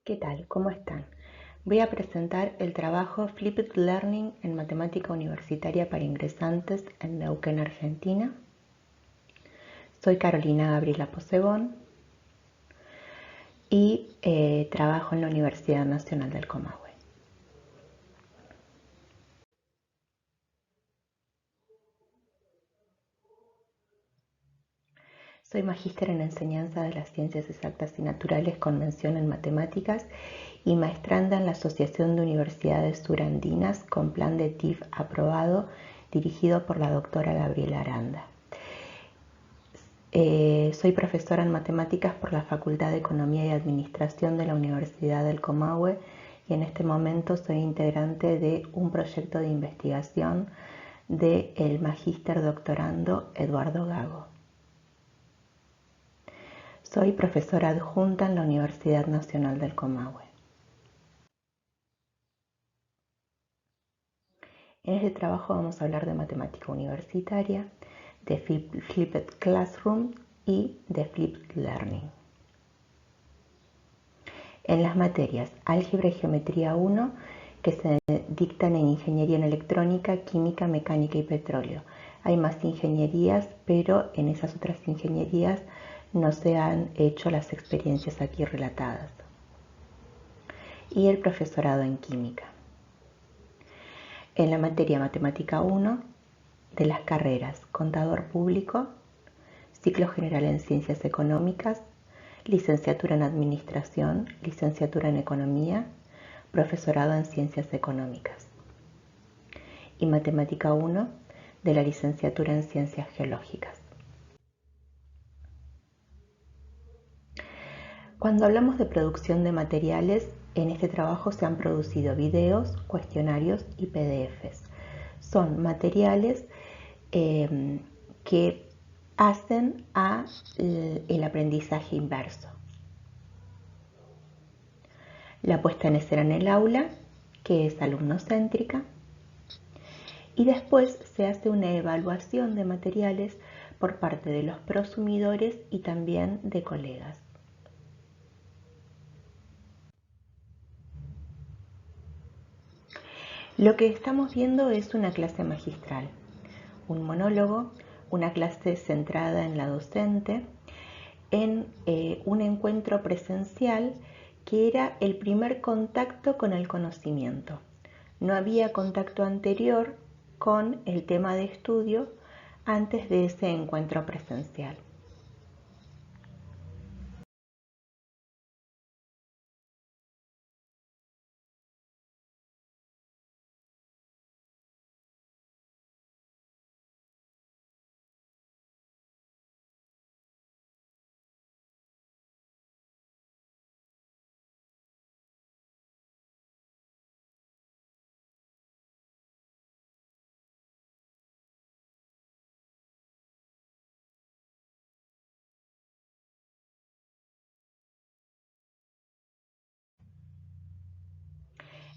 ¿Qué tal? ¿Cómo están? Voy a presentar el trabajo Flipped Learning en Matemática Universitaria para Ingresantes en Neuquén, Argentina. Soy Carolina Gabriela Posebón y trabajo en la Universidad Nacional del Comahue. Soy magíster en enseñanza de las ciencias exactas y naturales con mención en matemáticas y maestranda en la Asociación de Universidades Surandinas con plan de TIF aprobado, dirigido por la doctora Gabriela Aranda. Soy profesora en matemáticas por la Facultad de Economía y Administración de la Universidad del Comahue y en este momento soy integrante de un proyecto de investigación del magíster doctorando Eduardo Gago. Soy profesora adjunta en la Universidad Nacional del Comahue. En este trabajo vamos a hablar de matemática universitaria, de Flipped Classroom y de Flipped Learning. En las materias Álgebra y Geometría 1, que se dictan en Ingeniería en Electrónica, Química, Mecánica y Petróleo. Hay más ingenierías, pero en esas otras ingenierías no se han hecho las experiencias aquí relatadas. Y el profesorado en Química. En la materia Matemática 1, de las carreras Contador Público, Ciclo General en Ciencias Económicas, Licenciatura en Administración, Licenciatura en Economía, Profesorado en Ciencias Económicas. Y Matemática 1, de la Licenciatura en Ciencias Geológicas. Cuando hablamos de producción de materiales, en este trabajo se han producido videos, cuestionarios y PDFs. Son materiales que hacen el aprendizaje inverso. La puesta en escena en el aula, que es alumnocéntrica, y después se hace una evaluación de materiales por parte de los prosumidores y también de colegas. Lo que estamos viendo es una clase magistral, un monólogo, una clase centrada en la docente, en un encuentro presencial que era el primer contacto con el conocimiento. No había contacto anterior con el tema de estudio antes de ese encuentro presencial.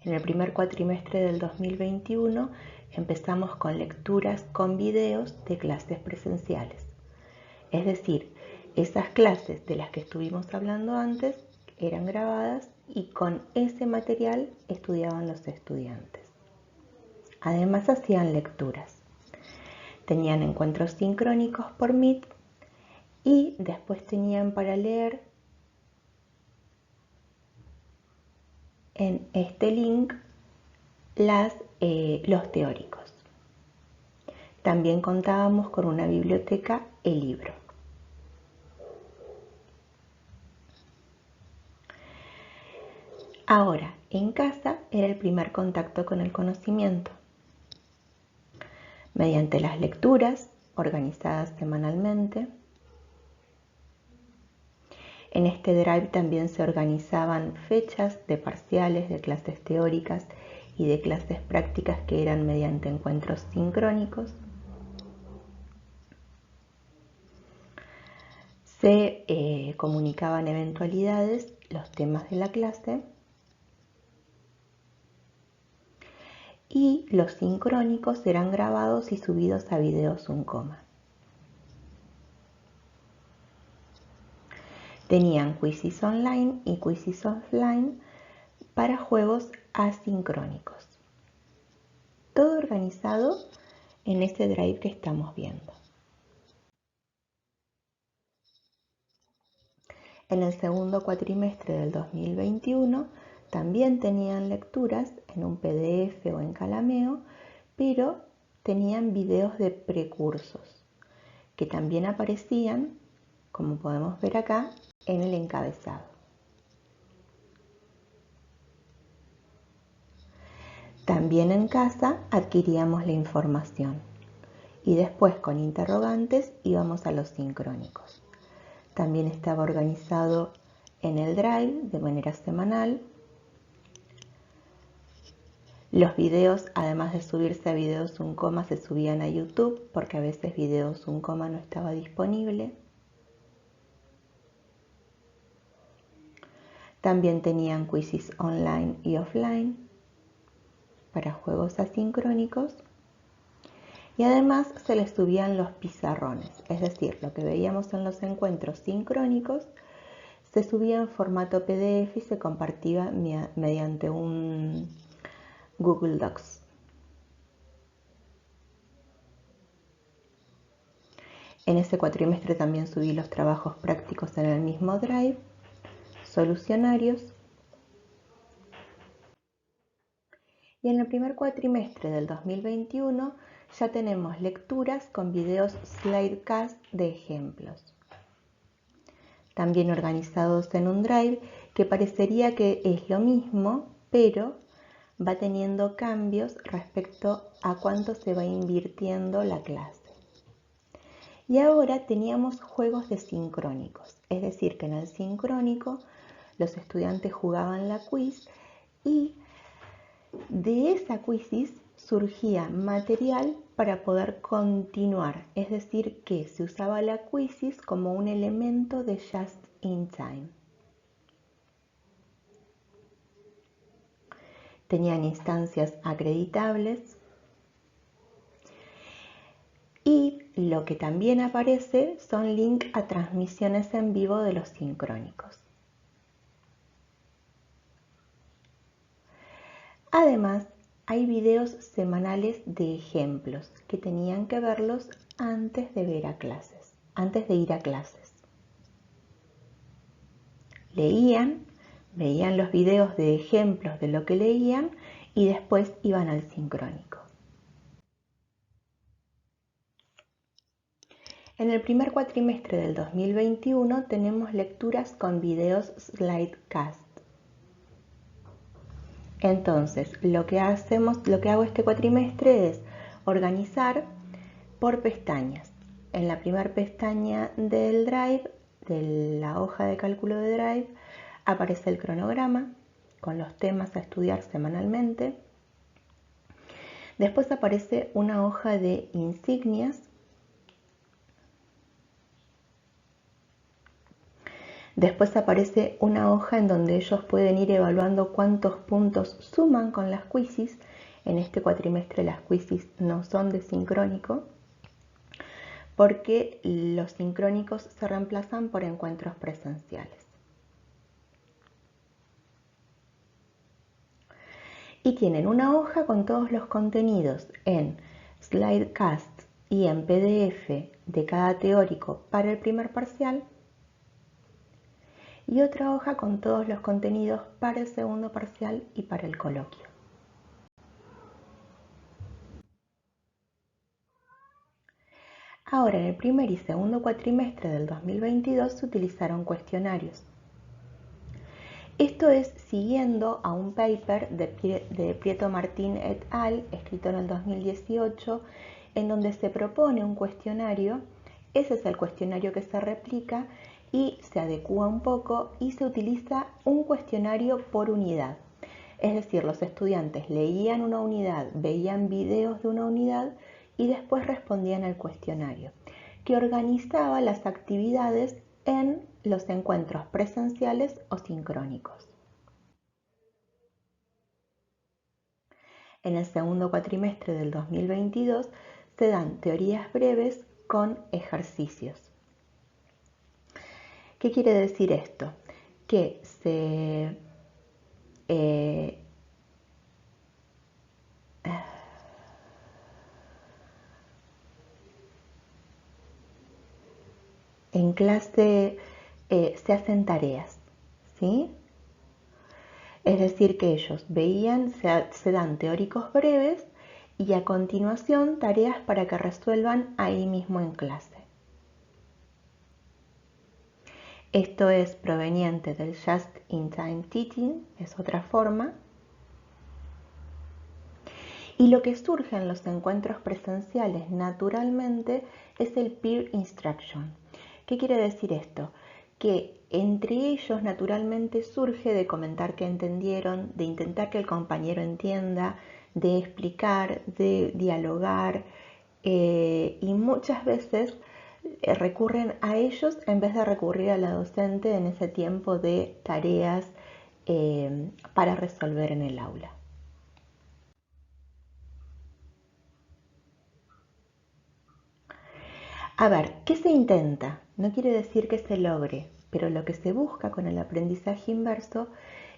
En el primer cuatrimestre del 2021 empezamos con lecturas con videos de clases presenciales. Es decir, esas clases de las que estuvimos hablando antes eran grabadas y con ese material estudiaban los estudiantes. Además hacían lecturas. Tenían encuentros sincrónicos por Meet y después tenían para leer en este link los teóricos. También contábamos con una biblioteca eLibro. Ahora, en casa era el primer contacto con el conocimiento. Mediante las lecturas, organizadas semanalmente. En este drive también se organizaban fechas de parciales, de clases teóricas y de clases prácticas que eran mediante encuentros sincrónicos. Se comunicaban eventualidades, los temas de la clase, y los sincrónicos eran grabados y subidos a Video Zoom. Tenían quizzes online y quizzes offline para juegos asincrónicos. Todo organizado en ese drive que estamos viendo. En el segundo cuatrimestre del 2021 también tenían lecturas en un PDF o en Calameo, pero tenían videos de precursos que también aparecían, como podemos ver acá, en el encabezado. También en casa adquiríamos la información y después con interrogantes íbamos a los sincrónicos. También estaba organizado en el Drive de manera semanal. Los videos, además de subirse a Videos se subían a YouTube porque a veces Videos no estaba disponible. También tenían quizzes online y offline para juegos asincrónicos. Y además se les subían los pizarrones, es decir, lo que veíamos en los encuentros sincrónicos se subía en formato PDF y se compartía mediante un Google Docs. En ese cuatrimestre también subí los trabajos prácticos en el mismo Drive, solucionarios. Y en el primer cuatrimestre del 2021 ya tenemos lecturas con videos slidecast de ejemplos. También organizados en un Drive que parecería que es lo mismo, pero va teniendo cambios respecto a cuánto se va invirtiendo la clase. Y ahora teníamos juegos de sincrónicos, es decir, que en el sincrónico los estudiantes jugaban la quiz y de esa quiz surgía material para poder continuar, es decir, que se usaba la quiz como un elemento de just in time. Tenían instancias acreditables y lo que también aparece son links a transmisiones en vivo de los sincrónicos. Además, hay videos semanales de ejemplos que tenían que verlos antes de ir a clases. Leían, veían los videos de ejemplos de lo que leían y después iban al sincrónico. En el primer cuatrimestre del 2021 tenemos lecturas con videos slidecast. Entonces, lo que hago este cuatrimestre es organizar por pestañas. En la primera pestaña del Drive, de la hoja de cálculo de Drive, aparece el cronograma con los temas a estudiar semanalmente. Después aparece una hoja de insignias. Después aparece una hoja en donde ellos pueden ir evaluando cuántos puntos suman con las quizzes. En este cuatrimestre las quizzes no son de sincrónico, porque los sincrónicos se reemplazan por encuentros presenciales. Y tienen una hoja con todos los contenidos en slidecast y en PDF de cada teórico para el primer parcial, y otra hoja con todos los contenidos para el segundo parcial y para el coloquio. Ahora, en el primer y segundo cuatrimestre del 2022 se utilizaron cuestionarios. Esto es siguiendo a un paper de Prieto Martín et al., escrito en el 2018, en donde se propone un cuestionario. Ese es el cuestionario que se replica y se adecúa un poco y se utiliza un cuestionario por unidad. Es decir, los estudiantes leían una unidad, veían videos de una unidad y después respondían al cuestionario, que organizaba las actividades en los encuentros presenciales o sincrónicos. En el segundo cuatrimestre del 2022 se dan teorías breves con ejercicios. ¿Qué quiere decir esto? Que en clase se hacen tareas, ¿sí? Es decir, que ellos veían, se dan teóricos breves y a continuación tareas para que resuelvan ahí mismo en clase. Esto es proveniente del Just-in-Time Teaching, es otra forma. Y lo que surge en los encuentros presenciales naturalmente es el peer instruction. ¿Qué quiere decir esto? Que entre ellos naturalmente surge de comentar que entendieron, de intentar que el compañero entienda, de explicar, de dialogar, y muchas veces recurren a ellos en vez de recurrir a la docente en ese tiempo de tareas para resolver en el aula. A ver, ¿qué se intenta? No quiere decir que se logre, pero lo que se busca con el aprendizaje inverso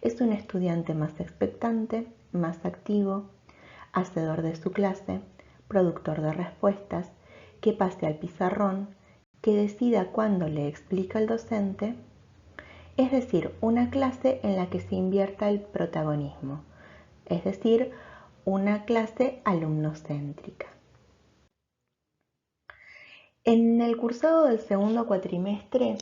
es un estudiante más expectante, más activo, hacedor de su clase, productor de respuestas, que pase al pizarrón, que decida cuándo le explica el docente, es decir, una clase en la que se invierta el protagonismo, es decir, una clase alumnocéntrica. En el cursado del segundo cuatrimestre,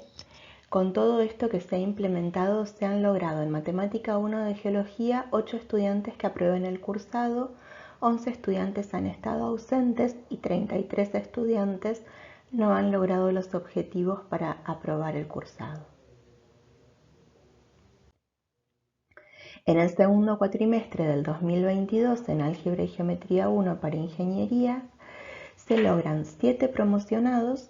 con todo esto que se ha implementado, se han logrado en Matemática 1 de Geología 8 estudiantes que aprueben el cursado, 11 estudiantes han estado ausentes y 33 estudiantes no han logrado los objetivos para aprobar el cursado. En el segundo cuatrimestre del 2022, en Álgebra y Geometría 1 para Ingeniería, se logran 7 promocionados,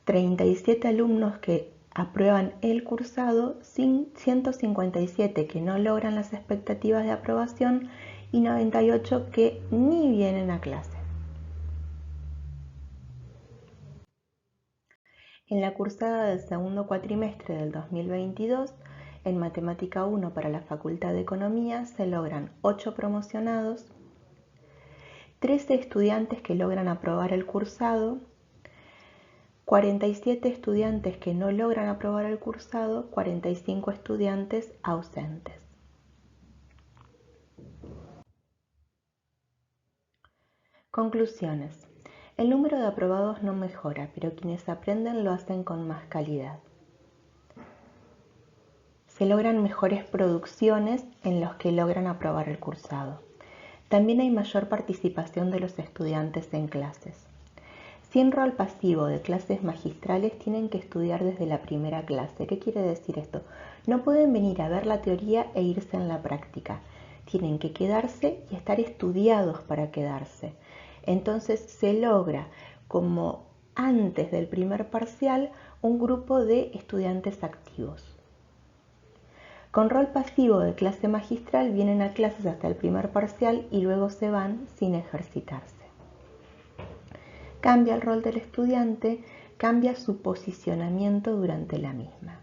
37 alumnos que aprueban el cursado, 157 que no logran las expectativas de aprobación y 98 que ni vienen a clase. En la cursada del segundo cuatrimestre del 2022, en Matemática 1 para la Facultad de Economía se logran 8 promocionados, 13 estudiantes que logran aprobar el cursado, 47 estudiantes que no logran aprobar el cursado, 45 estudiantes ausentes. Conclusiones. El número de aprobados no mejora, pero quienes aprenden lo hacen con más calidad. Se logran mejores producciones en los que logran aprobar el cursado. También hay mayor participación de los estudiantes en clases. Sin rol pasivo de clases magistrales tienen que estudiar desde la primera clase. ¿Qué quiere decir esto? No pueden venir a ver la teoría e irse en la práctica. Tienen que quedarse y estar estudiados para quedarse. Entonces se logra, como antes del primer parcial, un grupo de estudiantes activos. Con rol pasivo de clase magistral vienen a clases hasta el primer parcial y luego se van sin ejercitarse. Cambia el rol del estudiante, cambia su posicionamiento durante la misma.